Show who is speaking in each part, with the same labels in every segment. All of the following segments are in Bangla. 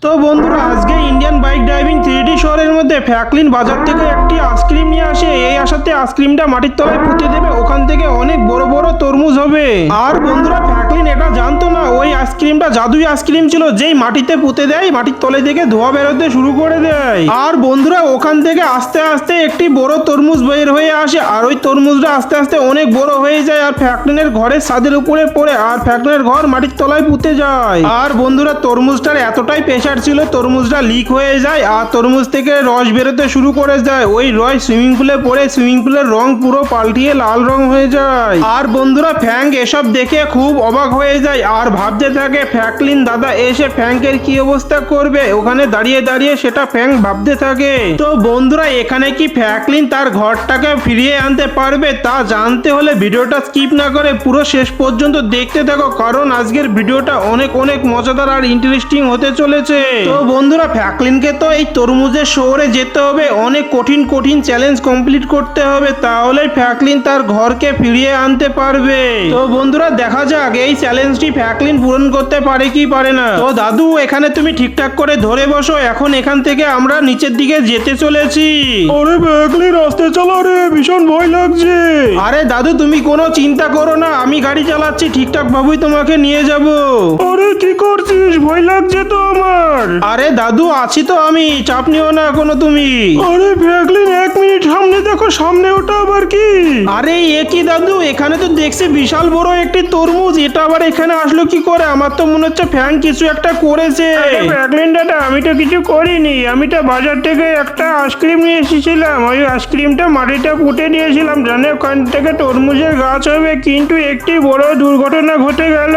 Speaker 1: তো বন্ধুরা আজকে ইন্ডিয়ান বাইক ড্রাইভিং 3D শহরের মধ্যে ফ্র্যাঙ্কলিন বাজার থেকে একটি আইসক্রিম নিয়ে আসে। এই আসাতে আইসক্রিমটা মাটির তলায় পুঁতে দেবে, ওখান থেকে অনেক বড় বড় তরমুজ হবে। আর বন্ধুরা ফ্র্যাঙ্কলিন এটা জানতো না ওই আইসক্রিমটা জাদুই আইসক্রিম ছিল, যেই মাটিতে পুঁতে দেয় মাটির তলে থেকে ধোঁয়া বেরোতে শুরু করে দেয়। আর বন্ধুরা ওখান থেকে আস্তে আস্তে একটি বড় তরমুজ বের হয়ে আসে, আর ওই তরমুজটা আস্তে আস্তে অনেক বড় হয়ে যায় আর ফ্র্যাঙ্কলিনের ঘরের ছাদের উপরে পড়ে, আর ফ্র্যাঙ্কলিনের ঘর মাটির তলায় পুঁতে যায়। আর বন্ধুরা তরমুজটার এতটাই প্রেশার ছিল তরমুজটা লিক হয়ে যায়, আর তরমুজ থেকে রস বেরোতে শুরু করে যায়। ওই রস সুইমিং পুলে পড়ে সুইমিং পুলের রং পুরো পাল্টিয়ে লাল রং হয়ে যায়। আর বন্ধুরা ফ্র্যাঙ্ক এসব দেখে খুব অবাক হয়ে যায় আর ভাবতে থাকে ফ্র্যাঙ্কলিন দাদা এসে ফ্র্যাঙ্কের কি অবস্থা করবে। ওখানে দাঁড়িয়ে দাঁড়িয়ে সেটা ফ্র্যাঙ্ক ভাবতে থাকে। তো বন্ধুরা এখানে কি ফ্র্যাঙ্কলিন তার ঘরটাকে ফিরিয়ে আনতে পারবে তা জানতে হলে ভিডিওটা স্কিপ না করে পুরো শেষ পর্যন্ত দেখতে থাকো, কারণ আজকের ভিডিওটা অনেক অনেক মজাদার আর ইন্টারেস্টিং হতে চলেছে। তো বন্ধুরা ফ্র্যাঙ্কলিনকে তো এই তরমুজের শহরে যেতে হবে, অনেক কঠিন কঠিন চ্যালেঞ্জ কমপ্লিট করতে হবে, তাহলে ফ্র্যাঙ্কলিন তার ঘরকে ফিরিয়ে আনতে পারবে। তো বন্ধুরা দেখা যাক এই চ্যালেঞ্জটি ফ্র্যাঙ্কলিন পূরণ করতে পারে কি পারে না। তো দাদু এখানে তুমি ঠিকঠাক করে ধরে বসো, এখন এখান থেকে আমরা নিচের দিকে যেতে চলেছি।
Speaker 2: আরে ফ্র্যাঙ্কলিন আস্তে চালা রে, ভীষণ ভয় লাগছে।
Speaker 1: আরে দাদু তুমি কোনো চিন্তা করো না, আমি গাড়ি চালাচ্ছি, ঠিকঠাক ভাবেই তোমাকে নিয়ে যাব।
Speaker 2: আরে কি করছিস, ভয় লাগছে তো আমার।
Speaker 1: আরে দাদু আছি তো আমি, চাপ নিও না কোনো তুমি।
Speaker 2: আরে ফ্র্যাঙ্কলিন এক মিনিট সামনে দেখো, সামনে ওটা আবার কি?
Speaker 1: আরে এ কি দাদু, এখানে তো দেখছি বিশাল বড় একটি তরমুজ, এটা আবার এখানে আসলো কি করে? আমার তো মনে হচ্ছে ফ্র্যাঙ্ক কিছু একটা করেছে।
Speaker 2: আরে ফ্র্যাঙ্কলিন দাদা আমি তো কিছু করিনি, আমি তো বাজার থেকে একটা আইসক্রিম নিয়ে এসেছিলাম, ওই আইসক্রিমটা মাটিটা পুঁতে দিয়েছিলাম জানে ওখান থেকে তরমুজের গাছ হবে, কিন্তু একটি বড় দুর্ঘটনা ঘটে গেল।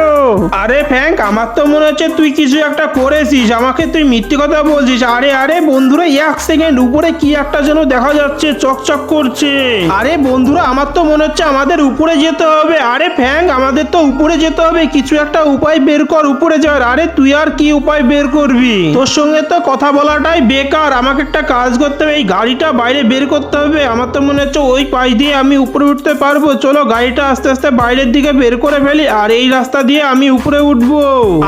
Speaker 1: আরে ফ্র্যাঙ্ক আমার তো মনে হচ্ছে তুই কিছু একটা করেছিস, আমাকে তুই মিথ্যে কথা বলছিস। আরে আরে বন্ধুরা এক সেকেন্ড, উপরে কি একটা যেন দেখা যাচ্ছে, চকচক করছে। আরে বন্ধুরা আমার তো মনে হচ্ছে আমাদের উপরে যেতে হবে। আরে ফ্র্যাঙ্ক আমাদের তো উপরে যেতে হবে, কিছু একটা উপায় বের কর উপরে যাওয়ার। আরে তুই আর কি উপায় বের করবি? তোর সঙ্গে তো কথা বলাটাই বেকার, আমাকে একটা কাজ করতে হবে, এই গাড়িটা বাইরে বের করতে হবে। আমার তো মনে হচ্ছে ওই পাশ দিয়ে আমি উপরে উঠতে পারবো। চলো গাড়িটা আস্তে আস্তে বাইরের দিকে বের করে ফেলি, আর এই রাস্তা দিয়ে আমি উপরে উঠবো।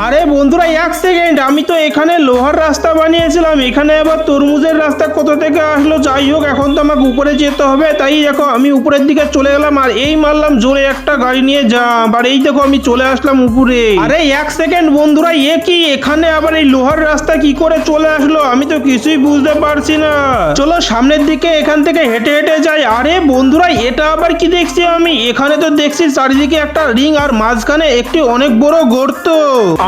Speaker 1: আরে বন্ধুরা এক সেকেন্ড, আমি তো এখানে লোহার রাস্তা বানিয়েছিলাম, এখানে আবার তরমুজের রাস্তা কোথা থেকে আসলো? যাই হোক এখন তো আমাকে উপরে যেতে হবে, তাই দেখো আমি উপরের দিকে চলে গেলাম, আর এই মারলাম জোরে একটা গাড়ি নিয়ে যাম, আর এই দেখো আমি চলে আসলাম উপরে। আরে এক সেকেন্ড বন্ধুরা, এ কি এখানে আবার এই লোহার রাস্তা কি করে চলে আসলো? আমি তো কিছুই বুঝতে পারছি না। চলো সামনের দিকে এখান থেকে হেঁটে হেঁটে যাই। আরে বন্ধুরা এটা আবার কি দেখছি আমি? এখানে তো দেখছি চারিদিকে একটা রিং আর মাঝখানে একটি অনেক বড় গর্ত।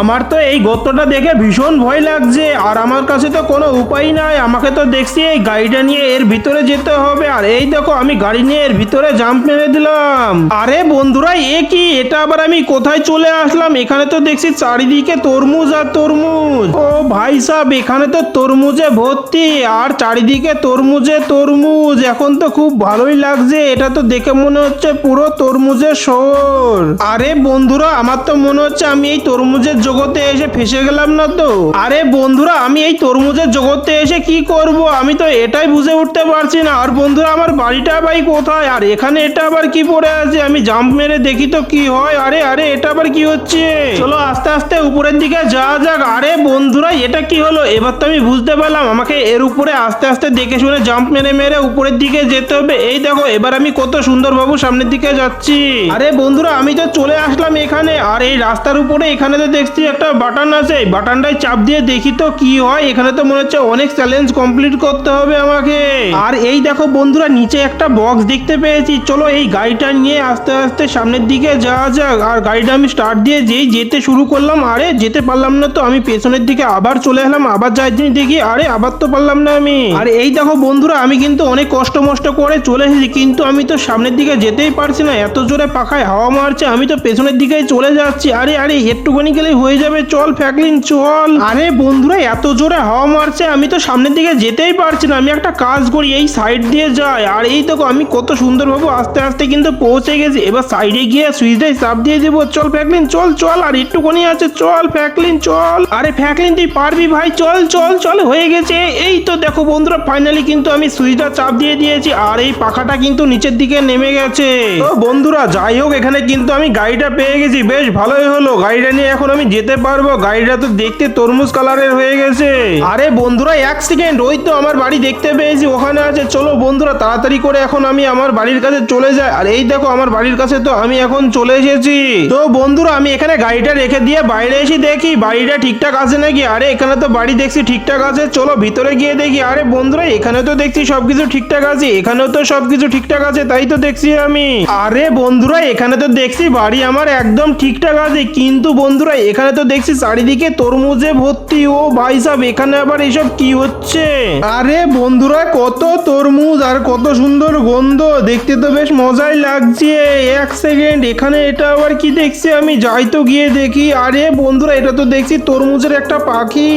Speaker 1: আমার তো এই গর্তটা দেখে ভীষণ ভয় লাগছে, আর আমার কাছে তো কোনো উপায় নাই, আমাকে তো দেখছি এই গাড়িটা নিয়ে এর ভিতরে যেতে হবে। আর এই দেখো আমি গাড়ি নিয়ে এর ভিতরে জাম্প মেরে দিলাম। আরে বন্ধুরা এ কি, এটা আবার আমি কোথায় চলে আসলাম? এখানে তো দেখছি চারিদিকে তরমুজ আর তরমুজ। ও ভাই সাহেব এখানে তো তরমুজে ভর্তি, আর চারিদিকে তরমুজে তরমুজ। এখন তো খুব ভালোই লাগছে, এটা তো দেখে মনে হচ্ছে পুরো তরমুজের শহর। আরে বন্ধুরা আমার তো মনে হচ্ছে আমি এই তরমুজের জগতে এসে ফেসে গেলাম না তো? আরে বন্ধুরা আমি এই তরমুজের জগতে এসে কি করব আমি তো এটাই বুঝে উঠতে পারছি না। আর বন্ধুরা আমার বাড়িটা ভাই কোথায়? আর এখানে এটা আবার কি পড়ে আছে? আমি জাম্প মেরে দেখি তো কি হয়। আরে আরে এটা আবার কি হচ্ছে? চলো আস্তে আস্তে উপরের দিকে যাওয়া যাক। আরে বন্ধুরা এটা কি হলো? এবার তো আমি বুঝতে পারলাম আমাকে এর উপরে আস্তে আস্তে দেখে শুনে জাম্প মেরে মেরে উপরের দিকে যেতে হবে। এই দেখো এবার আমি কত সুন্দরভাবে সামনের দিকে যাচ্ছি। আরে বন্ধুরা আমি তো চলে আসলাম এখানে, আর এই রাস্তার উপরে এখানে তো দেখছি একটা বাটন আছে, এই বাটনটায় চাপ দিয়ে দেখি তো কি হয়। এখানে তো মনে হচ্ছে অনেক চ্যালেঞ্জ কমপ্লিট করতে হবে আমাকে। আর এই দেখো বন্ধুরা নিচে একটা বক্স দেখতে পেয়েছি, চলো এই গাড়িটা নিয়ে আস্তে আস্তে সামনের দিকে যাওয়া যাক। আর গাড়িটা আমি স্টার্ট দিয়ে যেই যেতে শুরু করলাম, আরে যেতে পারলাম না তো, আমি পেছনের দিকে আবার চলে এলাম, আবার যাই দেখি আরে আবার তো পারলাম না আমি। আর এই দেখো বন্ধুরা আমি কিন্তু অনেক কষ্ট মষ্ট করে চলে এসেছি, কিন্তু আমি তো সামনের দিকে যেতেই পারছি না, এত জোরে পাখায় হাওয়া মারছে, আমি তো পেছনের দিকেই চলে যাচ্ছি। আরে আরে একটুখানি গেলেই হয়ে যাবে, চল ফ্র্যাঙ্কলিন চল। আরে বন্ধুরা এত জোরে হাওয়া মারছে আমি তো সামনের দিকে যেতেই পারছি না, আমি একটা কাজ করি এই সাইড দিয়ে যাই। আর এই দেখো আমি কত সুন্দরভাবে আস্তে আস্তে কিন্তু পৌঁছে গেছি, এবার সাইডে গিয়ে সুইচটাই চাপ দিয়ে দেবো। চল ফ্র্যাঙ্কলিন চল চল, আর একটুখানি আছে, চল ফ্র্যাঙ্কলিন চল। আরে ফ্র্যাঙ্কলিন তুই পারবি ভাই, চল চল চল, হয়ে গেছে। এই তো দেখো বন্ধুরা, ফাইনালি কিন্তু আমি সুইচটা চাপ দিয়ে দিয়েছি আর এই পাখাটা কিন্তু নিচের দিকে নেমে গেছে। তো বন্ধুরা যাই হোক, এখানে কিন্তু আমি গাড়িটা পেয়ে গেছি, বেশ ভালোই হলো। গাড়িটা নিয়ে এখন আমি যেতে পারবো। গাড়িটা তো দেখতে তরমুজ কালারের হয়ে গেছে। আরে বন্ধুরা এক সেকেন্ড, ওই তো আমার বাড়ি দেখতে পেয়েছি, ওখানে আছে। চলো বন্ধুরা তাড়াতাড়ি করে এখন আমি আমার বাড়ির কাছে চলে যাই। আর এই দেখো আমার বাড়ির কাছে তো আমি এখন চলে এসেছি। তো বন্ধুরা আমি এখানে গাড়িটা রেখে দিয়ে বাইরে এসে দেখি বাড়িটা ঠিকঠাক আছে নাকি। আরে এখানে তো বাড়ি দেখছি ঠিকঠাক আছে, চলো ভিতরে গিয়ে দেখি। আরে বন্ধুরা এখানে তো দেখছি সবকিছু ঠিকঠাক আছে, এখানেও তো সবকিছু ঠিকঠাক আছে, তাই তো দেখছি আমি। আরে বন্ধুরা এখানে তো দেখছি বাড়ি আমার একদম ঠিকঠাক আছে, কিন্তু বন্ধুরা এখানে তো দেখছি চারিদিকে তরমুজে ভর্তি। ও ভাই সাহেব, এখানে আবার এসব কি হচ্ছে? আরে বন্ধুরা কত তরমুজ আর কত সুন্দর গন্ধ, দেখতে তো বেশ মজাই লাগছে। এক সেকেন্ড, এখানে এটা আবার কি দেখছি আমি, যাই তো গিয়ে দেখি। আরে বন্ধুরা এটা তো দেখছি তরমুজের একটা পাখি।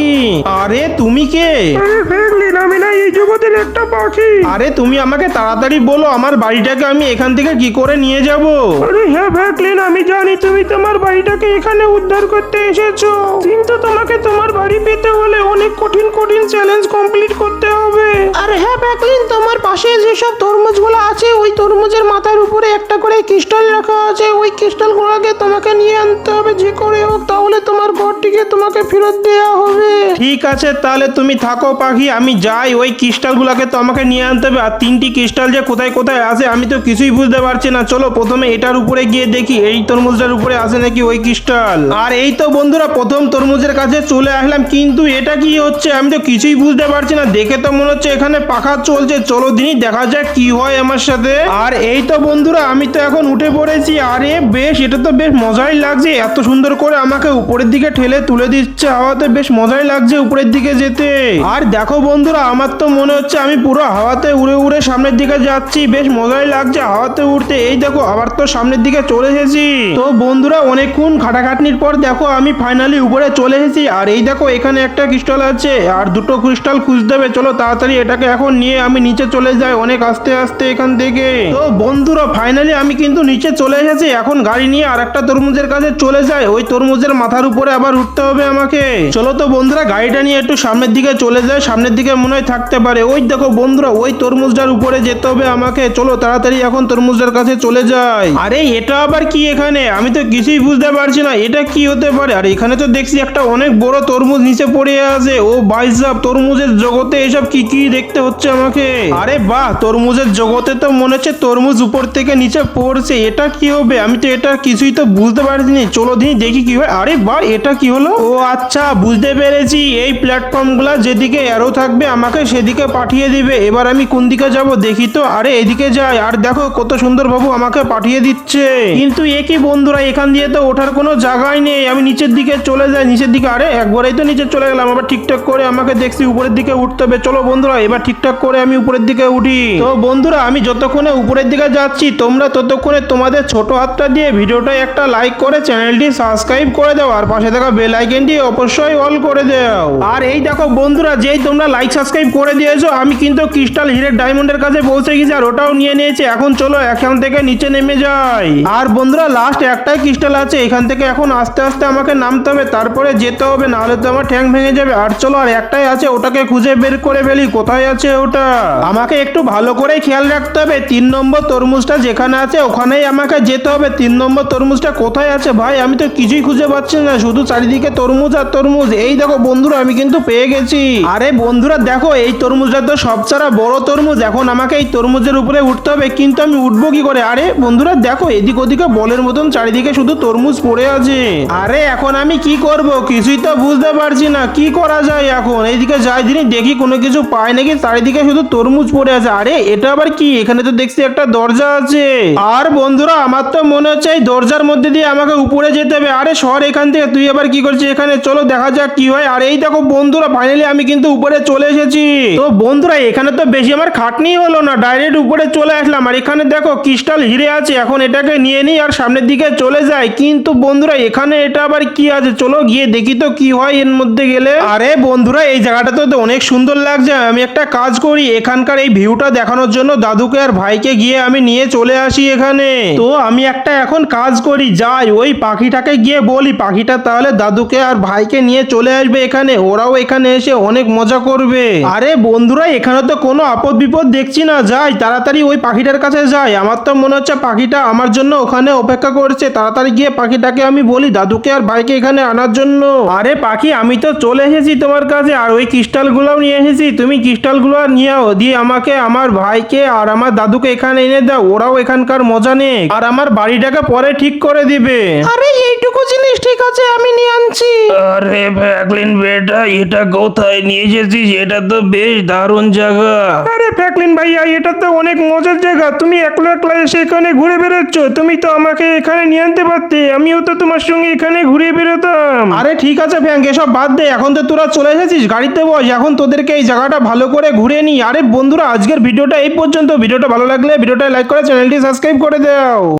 Speaker 1: আরে তুমি কে?
Speaker 2: আরে ফ্র্যাঙ্কলিন, আমি না এই জগতের একটা পাখি।
Speaker 1: আরে তুমি আমাকে তাড়াতাড়ি বলো, আমার বাড়িটাকে আমি এখান থেকে কি করে নিয়ে যাব?
Speaker 2: আরে হ্যাঁ ফ্র্যাঙ্কলিন, আমি জানি তুমি তোমার বাড়িটাকে এখানে উদ্ধার করতে এসেছো, কিন্তু তোমাকে তোমার বাড়ি পেতে হলে অনেক কঠিন কঠিন চ্যালেঞ্জ কমপ্লিট করতে হবে।
Speaker 3: আর হ্যাঁ ফ্র্যাঙ্কলিন, তোমার পাশে যেসব তরমুজগুলো আছে ওই তরমুজের মাথার উপরে একটা করে ক্রিস্টাল রাখা আছে, ওই ক্রিস্টালগুলোকে তোমাকে নিয়ে আনতে হবে যে করে হোক, তাহলে তোমার ঘরটিকে তোমাকে ফেরত দেওয়া হবে।
Speaker 1: ঠিক আছে, তাহলে তুমি থাকো পাখি, আমি যাই। ওই ক্রিস্টালগুলোকে তো আমাকে নিয়ে আনতে হবে। আর তিনটি ক্রিস্টাল যে কোথায় কোথায় আছে আমি তো কিছুই বুঝতে পারছি না। চলো প্রথমে এটার উপরে গিয়ে দেখি এই তরমুজটার উপরে আছে নাকি ওই ক্রিস্টাল। আর এই তো বন্ধুরা প্রথম তরমুজের কাছে চলে আসলাম, কিন্তু এটা কি হচ্ছে আমি তো কিছুই বুঝতে পারছি না। দেখে তো মনে হচ্ছে এখানে পাখা চলছে, চলো দিনই দেখা যাক কি হয় আমার সাথে। আর এই তো বন্ধুরা আমি তো এখন উঠে পড়েছি। আরে বেশ, এটা তো বেশ মজাই লাগছে, এত সুন্দর করে আমাকে উপরের দিকে ঠেলে তুলে দিচ্ছে হাওয়াতে, বেশ মজাই লাগছে উপরের দিকে যেতে। আর দেখো বন্ধুরা আমার তো মনে হচ্ছে আমি পুরো হাওয়াতে উড়ে উড়ে সামনের দিকে যাচ্ছি, বেশ মজাই লাগছে হাওয়াতে উঠতে। এই দেখো আবার তো সামনের দিকে চলে এসেছি। তো বন্ধুরা অনেকক্ষণ খাটাখাটনির পর দেখো আমি ফাইনালি উপরে চলে এসেছি। আর এই দেখো এখানে একটা ক্রিস্টাল আছে আর দুটো ক্রিস্টাল খুঁজতে হবে, চলো তাড়াতাড়ি এটাকে এখন নিয়ে আমি নিচে চলে যাই অনেক আস্তে আস্তে এখান থেকে। তো বন্ধুরা ফাইনালি আমি কিন্তু নিচে চলে এসেছি, এখন গাড়ি নিয়ে আর একটা তরমুজের কাছে চলে যায়। ওই তরমুজের মাথার উপরে আবার উঠতে হবে আমাকে। চলো তো বন্ধুরা গাড়িটা নিয়ে একটু সামনের দিকে চলে যায়, সামনের দিকে মনে হয় থাকতে পারে। ওই দেখো বন্ধুরা ওই তরমুজটার উপরে যেতে হবে আমাকে, চলো তাড়াতাড়ি এখন তরমুজটার কাছে চলে যাই। আরে এটা আবার কি এখানে, আমি তো কিছুই বুঝতে পারছি না এটা কি হতে পারে। আর এখানে তো দেখছি একটা অনেক বড় তরমুজ নিচে পড়ে আছে। ও ভাই সাহেব, তরমুজের জগতে এসব কি কি দেখতে হচ্ছে আমাকে। আরে বাহ, তরমুজের জগতে তো মনে হচ্ছে তরমুজ উপর থেকে নিচে পড়ছে, এটা কি হবে আমি তো এটা কিছুই তো বুঝতে পারছি না। চলো দিন দেখি কি হয়। আরে বাহ, এটা কি হলো? ও আচ্ছা বুঝতে পেরেছি, এই প্ল্যাটফর্মগুলো যেদিকে অ্যারো থাকবে আমাকে সেদিকে পাঠিয়ে দিবে। এবার আমি কোন দিকে যাব দেখি তো। আরে এদিকে যাই, আর দেখো কত সুন্দর বাবু আমাকে পাঠিয়ে দিচ্ছে। কিন্তু এ কি বন্ধুরা, এখান দিয়ে তো ওঠার কোনো জায়গাই নেই। আমি নিচের দিকে চলে যাই, নিচের দিকে। আরে একবারেই তো নিচে চলে গেলাম, আবার ঠিকঠাক করে আমাকে দেখছি উপরের দিকে উঠতে হবে। চলো বন্ধুরা এবার ঠিকঠাক করে আমি উপরের দিকে উঠি। তো বন্ধুরা আমি যতক্ষণে উপরের দিকে যাচ্ছি তোমরা ততক্ষণে তোমাদের ছোট হাতটা দিয়ে ভিডিওটা একটা লাইক করে চ্যানেলটি সাবস্ক্রাইব করে দাও, আর পাশে থাকা বেল আইকনটি অবশ্যই অল করে দাও। আর এই দেখো বন্ধুরা, যেই তোমরা লাইক সাবস্ক্রাইব করে দিয়েছো আমি কিন্তু ক্রিস্টাল হিরের ডায়মন্ডের কাছে পৌঁছে গেছি, আর ওটাও নিয়ে নিয়েছি। এখন চলো এখান থেকে নিচে নেমে যাই। আর বন্ধুরা লাস্ট একটাই ক্রিস্টাল আছে, এখান থেকে এখন আস্তে আস্তে আমাকে নামতে হবে, তারপরে যেতে হবে, নাহলে তো আমার ঠ্যাং ভেঙে যাবে। আর চলো আর একটাই আছে, ওটাকে খুঁজে বের করে ফেলি কোথায় আছে ওটা। আমাকে একটু ভালো করে খেয়াল রাখতে হবে, 3 নম্বর তরমুজটা যেখানে আছে ওখানেই আমাকে যেতে হবে। 3 নম্বর তরমুজটা কোথায় আছে ভাই, আমি তো কিছুই খুঁজে পাচ্ছি না, শুধু চারিদিকে তরমুজ আর তরমুজ। এই দেখো বন্ধুরা আমি কিন্তু পেয়ে গেছি। আরে বন্ধুরা দেখো এই তরমুজটা তো সবচেয়ে বড় তরমুজ, এখন আমাকে এই তরমুজের উপরে উঠতে হবে, কিন্তু আমি উঠবো কি করে? আরে বন্ধুরা দেখো এদিক ওদিকে বলের মতন চারিদিকে শুধু তরমুজ পড়ে আছে। আরে এখন আমি কি করব কিছুই তো বুঝতে পারছি না, কি করা যায় এখন? এইদিকে যাই দিনই দেখি কোনো কিছু পাই নাকি, চারিদিকে শুধু তরমুজ পড়ে আছে। আরে এটা আবার কি, এখানে তো দেখছি একটা দরজা আছে। আর বন্ধুরা আমার তো মনে হচ্ছে এই দরজার মধ্যে দিয়ে আমাকে উপরে যেতে হবে। আরে সর এখান থেকে, তুই আবার কি করছিস এখানে? চলো দেখা যাক কি হয়। আর এই দেখো বন্ধুরা ফাইনালি আমি কিন্তু উপরে চলে এসেছি। তো বন্ধুরা এখানে তো বেশি আমার খাটনি হলো না, ডাইরেক্ট উপরে চলে আসলাম। আর এখানে দেখো ক্রিস্টাল হিরে আছে, এখন এটাকে নিয়ে নিই আর সামনের দিকে চলে যাই। কিন্তু বন্ধুরা এখানে এটা আবার কি আছে, চলো গিয়ে দেখি তো কি হয় এর মধ্যে গেলে। আরে বন্ধুরা এই জায়গাটা তো অনেক সুন্দর লাগছে, আমি একটা কাজ করি, এখানকার এখানকার এই ভিউটা দেখানোর জন্য দাদুকে আর ভাইকে গিয়ে আমি নিয়ে চলে আসি এখানে। তো আমি একটা এখন কাজ করি, যাই ওই পাখিটাকে গিয়ে বলি, পাখিটা তাহলে দাদুকে আর ভাইকে নিয়ে চলে আসবে এখানে, ওরাও এখানে এসে অনেক মজা করবে। আরে বন্ধুরা এখানে তো কোনো আপদ বিপদ দেখছি না, যাই তাড়াতাড়ি ওই পাখিটার কাছে যাই। আমার তো মনে হচ্ছে পাখিটা আমার জন্য ওখানে অপেক্ষা করছে, তাড়াতাড়ি গিয়ে পাখিটাকে আমি বলি দাদুকে আর ভাইকে এখানে আনার জন্য। আরে পাখি আমি তো চলে এসেছি তোমার কাছে, আর ওই ক্রিস্টালগুলোও নিয়ে এসেছি, তুমি ক্রিস্টালগুলো নিয়ে দিয়ে আমাকে আমার ভাইকে আর আমার দাদুকে এখানে এনে দাও, ওরাও এখানকার মজা নেই আর আমার বাড়িটাকে পরে ঠিক করে দিবে।
Speaker 3: আরে এইটুকু জিনিস ঠিক আছে, আমি নিয়ে আনছি।
Speaker 2: আরে ফ্র্যাঙ্কলিন বেটা, এটা কোথায় নিয়ে এসেছিস? এটা তো বেশ দারুণ জায়গা। আরে ফ্র্যাঙ্কলিন ভাইয়া, এটা তো অনেক মজার জায়গা, তুমি একলা একলা এসে এখানে ঘুরে বেড়াচ্ছ, তুমি তো আমাকে এখানে নিয়ে আনতে পারতে, আমিও তো তোমার সঙ্গে এখানে ঘুরে বেরোতাম।
Speaker 1: আরে ঠিক আছে ফ্যাঙ্ক, এসব বাদ দে, এখন তো তোরা চলে এসেছিস, গাড়িতে বস, এখন তোদেরকে এই জায়গাটা ভালো করে ঘুরে নি। আরে বন্ধুরা আজকের ভিডিওটা এই পর্যন্ত, ভিডিওটা ভালো লাগলে ভিডিওটা লাইক করে চ্যানেলটি সাবস্ক্রাইব করে দাও।